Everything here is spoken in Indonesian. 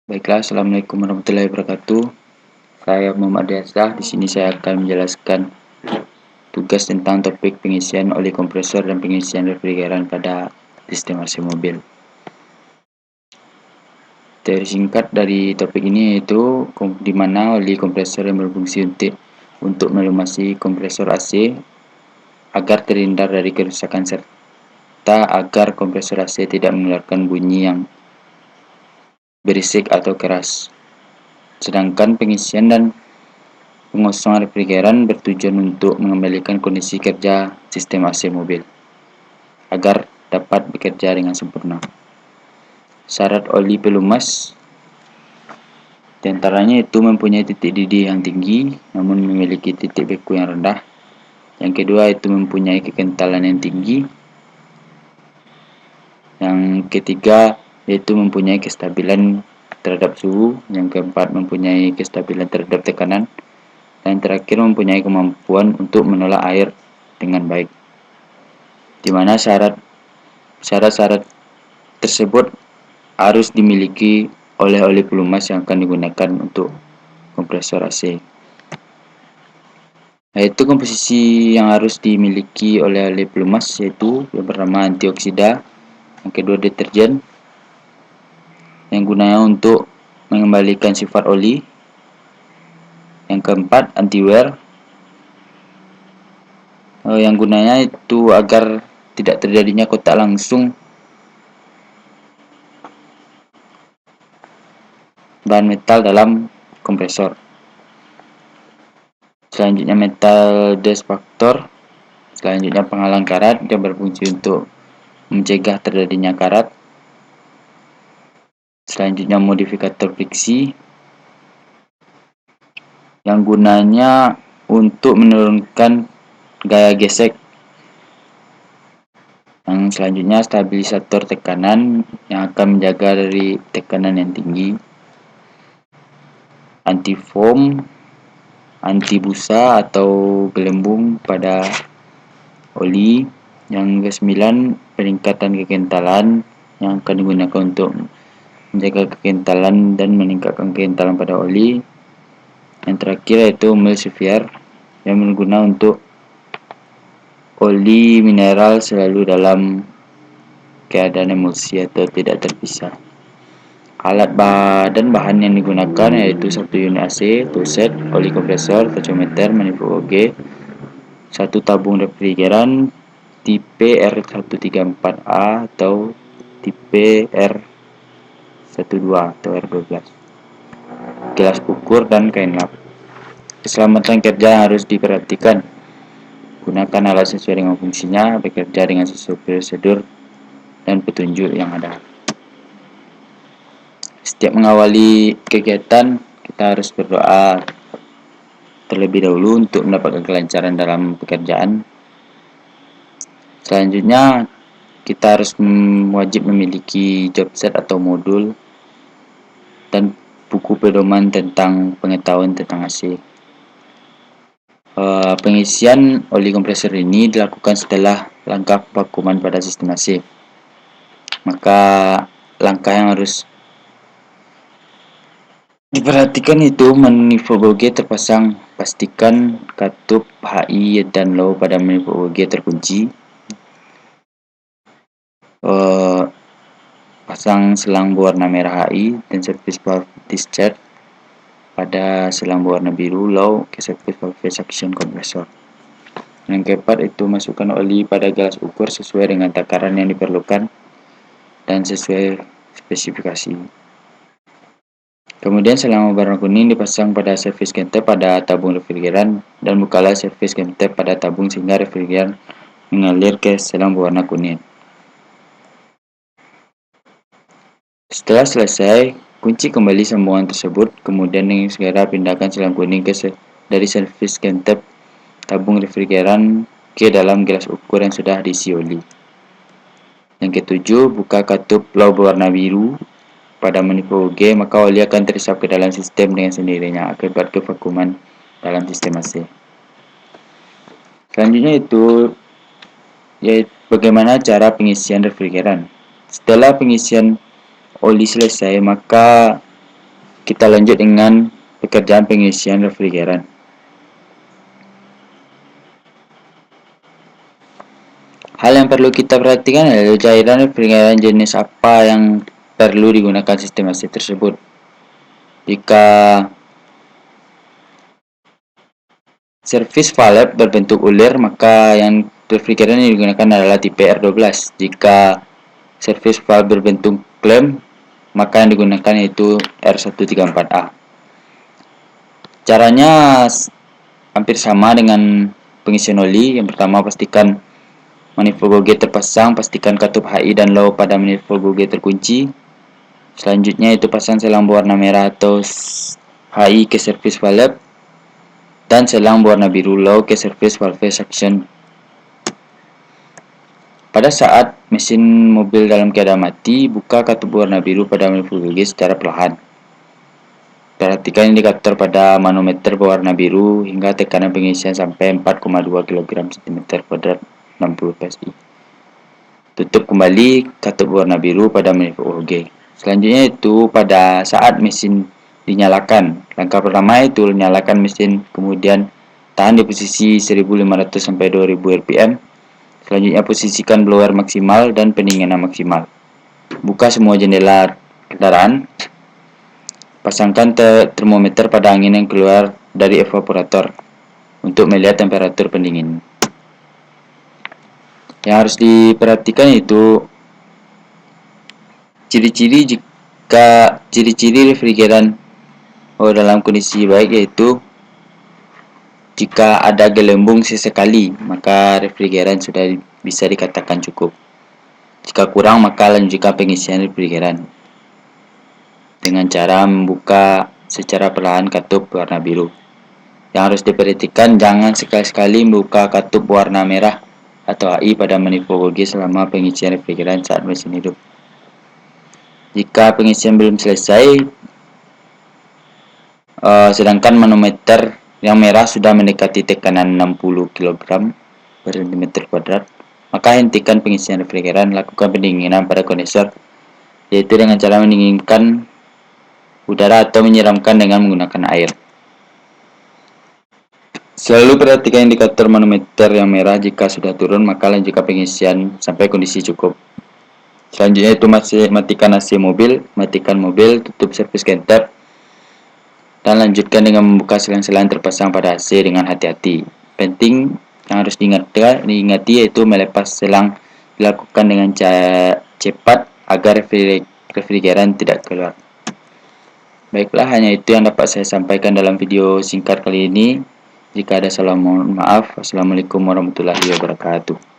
Baiklah, Assalamualaikum warahmatullahi wabarakatuh. Saya Muhammad Diasah. Di sini saya akan menjelaskan tugas tentang topik pengisian oli kompresor dan pengisian refrigeran pada sistem AC mobil. Teori singkat dari topik ini yaitu di mana oli kompresor yang berfungsi untuk melumasi kompresor AC agar terhindar dari kerusakan serta agar kompresor AC tidak mengeluarkan bunyi yang berisik atau keras. Sedangkan pengisian dan pengosongan refrigeran bertujuan untuk mengembalikan kondisi kerja sistem AC mobil agar dapat bekerja dengan sempurna. Syarat oli pelumas diantaranya itu mempunyai titik didih yang tinggi namun memiliki titik beku yang rendah. Yang kedua itu mempunyai kekentalan yang tinggi. Yang ketiga yaitu mempunyai kestabilan terhadap suhu. Yang keempat mempunyai kestabilan terhadap tekanan. Dan terakhir mempunyai kemampuan untuk menolak air dengan baik. Di mana syarat-syarat tersebut harus dimiliki oleh oli pelumas yang akan digunakan untuk kompresor AC. Yaitu komposisi yang harus dimiliki oleh oli pelumas yaitu yang pertama antioksida, yang kedua deterjen, yang gunanya untuk mengembalikan sifat oli, yang keempat anti-wear, yang gunanya itu agar tidak terjadinya kontak langsung bahan metal dalam kompresor. Selanjutnya metal dust factor, selanjutnya penghalang karat yang berfungsi untuk mencegah terjadinya karat. Selanjutnya modifikator friksi yang gunanya untuk menurunkan gaya gesek. Yang selanjutnya stabilisator tekanan yang akan menjaga dari tekanan yang tinggi. Anti foam, anti busa atau gelembung pada oli. Yang ke-9 peningkatan kekentalan yang akan digunakan untuk menjaga kekentalan dan meningkatkan kekentalan pada oli. Yang terakhir yaitu emulsifier yang berguna untuk oli mineral selalu dalam keadaan emulsi atau tidak terpisah. Alat dan bahan yang digunakan yaitu 1 unit AC, toolset, oli kompresor, tensiometer, manifold OG, 1 tabung refrigeran tipe R134A atau tipe R12 atau R12, gelas ukur dan kain lap. Keselamatan kerja harus diperhatikan. Gunakan alat sesuai dengan fungsinya, bekerja dengan sesuai prosedur dan petunjuk yang ada. Setiap mengawali kegiatan, kita harus berdoa terlebih dahulu untuk mendapatkan kelancaran dalam pekerjaan. Selanjutnya, kita harus wajib memiliki job set atau modul dan buku pedoman tentang pengetahuan tentang AC. Pengisian oli kompresor ini dilakukan setelah langkah vakuuman pada sistem AC. Maka langkah yang harus diperhatikan itu manifold OG terpasang, pastikan katup HI dan low pada manifold OG terkunci. Pasang selang berwarna merah HI dan service valve discharge pada selang berwarna biru low ke service valve suction kompresor. Yang keempat itu masukkan oli pada gelas ukur sesuai dengan takaran yang diperlukan dan sesuai spesifikasi. Kemudian selang berwarna kuning dipasang pada service cam-tab pada tabung refrigeran dan bukalah service cam-tab pada tabung sehingga refrigeran mengalir ke selang berwarna kuning. Setelah selesai, kunci kembali sambungan tersebut, kemudian dengan segera pindahkan selang kuning dari service cam-tab tabung refrigeran ke dalam gelas ukur yang sudah diisi oli. Yang ketujuh, buka katup low berwarna biru pada manifold OG, maka oli akan terisap ke dalam sistem dengan sendirinya akibat kevakuuman dalam sistem AC. Selanjutnya itu yaitu bagaimana cara pengisian refrigeran. Setelah pengisian oli selesai, maka Kita lanjut dengan pekerjaan pengisian refrigeran. Hal yang perlu kita perhatikan adalah cairan refrigeran jenis apa yang perlu digunakan sistem AC tersebut. Jika servis valve berbentuk ulir, maka yang refrigeran yang digunakan adalah tipe R12. Jika servis valve berbentuk klem, maka yang digunakan yaitu R134A. Caranya hampir sama dengan pengisian oli. Yang pertama, pastikan manifold gauge terpasang, pastikan katup HI dan low pada manifold gauge terkunci. Selanjutnya itu pasang selang berwarna merah atau HI ke servis valve dan selang berwarna biru low ke servis valve suction. Pada saat mesin mobil dalam keadaan mati, buka katup berwarna biru pada manifold gauge secara perlahan. Perhatikan indikator pada manometer berwarna biru hingga tekanan pengisian sampai 4,2 kg cm kuadrat 60 PSI. Tutup kembali katup berwarna biru pada manifold gauge. Selanjutnya itu pada saat mesin dinyalakan. Langkah pertama itu nyalakan mesin, kemudian tahan di posisi 1500 sampai 2000 rpm. Selanjutnya posisikan blower maksimal dan pendinginan maksimal. Buka semua jendela kendaraan. Pasangkan termometer pada angin yang keluar dari evaporator untuk melihat temperatur pendingin. Yang harus diperhatikan itu ciri-ciri refrigeran dalam kondisi baik, yaitu jika ada gelembung sesekali, maka refrigeran sudah bisa dikatakan cukup. Jika kurang, maka lanjutkan pengisian refrigeran dengan cara membuka secara perlahan katup warna biru. Yang harus diperhatikan, jangan sekali-sekali membuka katup warna merah atau HI pada manifold gauge selama pengisian refrigeran saat mesin hidup. Jika pengisian belum selesai, sedangkan manometer yang merah sudah mendekati tekanan 60 kg per cm kuadrat, maka hentikan pengisian refrigeran. Lakukan pendinginan pada kondensor, yaitu dengan cara mendinginkan udara atau menyiramkan dengan menggunakan air. Selalu perhatikan indikator manometer yang merah. Jika sudah turun, maka lanjutkan pengisian sampai kondisi cukup. Selanjutnya itu matikan AC mobil, matikan mobil, tutup servis counter, dan lanjutkan dengan membuka selang-selang terpasang pada AC dengan hati-hati. Penting yang harus diingati yaitu melepas selang dilakukan dengan cepat agar refrigeran tidak keluar. Baiklah, hanya itu yang dapat saya sampaikan dalam video singkat kali ini. Jika ada salah, mohon maaf. Wassalamualaikum warahmatullahi wabarakatuh.